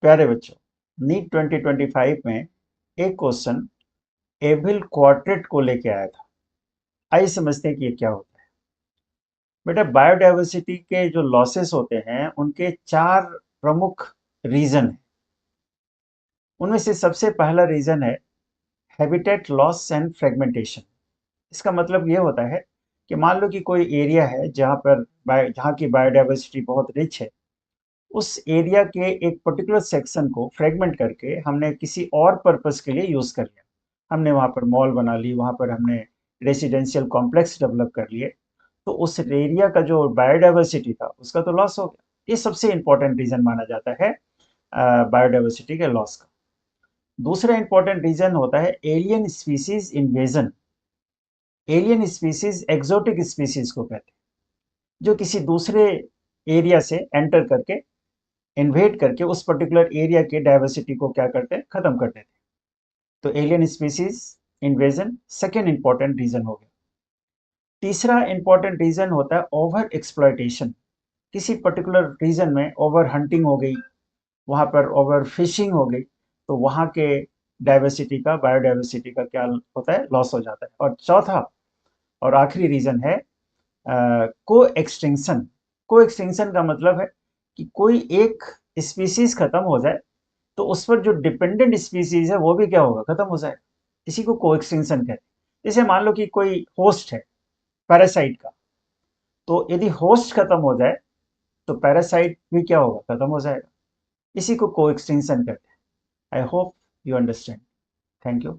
प्यारे बच्चों, नीट 2025 में एक क्वेश्चन एविल क्वाड्रेट को लेके आया था। आइए समझते हैं कि ये क्या होता है। बेटा, बायोडायवर्सिटी के जो लॉसेस होते हैं उनके चार प्रमुख रीजन हैं। उनमें से सबसे पहला रीजन है हैबिटेट लॉस एंड फ्रेगमेंटेशन। इसका मतलब ये होता है कि मान लो कि कोई एरिया है जहाँ की बायोडायवर्सिटी बहुत रिच है। उस एरिया के एक पर्टिकुलर सेक्शन को फ्रेगमेंट करके हमने किसी और पर्पस के लिए यूज कर लिया। हमने वहां पर मॉल बना ली, वहां पर हमने रेसिडेंशियल कॉम्प्लेक्स डेवलप कर लिए, तो उस एरिया का जो बायोडायवर्सिटी था उसका तो लॉस हो गया। ये सबसे इंपॉर्टेंट रीजन माना जाता है बायोडायवर्सिटी के लॉस का। दूसरा इंपॉर्टेंट रीजन होता है alien species invasion. Alien species exotic species को कहते हैं, जो किसी दूसरे एरिया से एंटर करके इन्वेट करके उस पर्टिकुलर एरिया के डाइवर्सिटी को क्या करते हैं, खत्म कर देते हैं। तो alien species invasion second important reason हो गया। तीसरा इंपॉर्टेंट रीजन होता है ओवर एक्सप्लॉयटेशन। किसी पर्टिकुलर रीजन में ओवर हंटिंग हो गई, वहां पर ओवर फिशिंग हो गई, तो वहां के डाइवर्सिटी का, बायोडाइवर्सिटी का क्या होता है, लॉस हो जाता है। और चौथा और आखिरी रीजन है को एक्सटिंक्शन। को एक्सटिंक्शन का मतलब है कि कोई एक स्पीसीज खत्म हो जाए तो उस पर जो डिपेंडेंट स्पीसीज है वो भी क्या होगा, खत्म हो जाएगा। इसी को को एक्सटिंक्शन कहते हैं। जैसे मान लो कि कोई होस्ट है पैरासाइट का, तो यदि होस्ट खत्म हो जाए तो पैरासाइट भी क्या होगा, खत्म हो जाएगा। इसी को को एक्सटिंक्शन कहते हैं। I hope you understand. Thank you.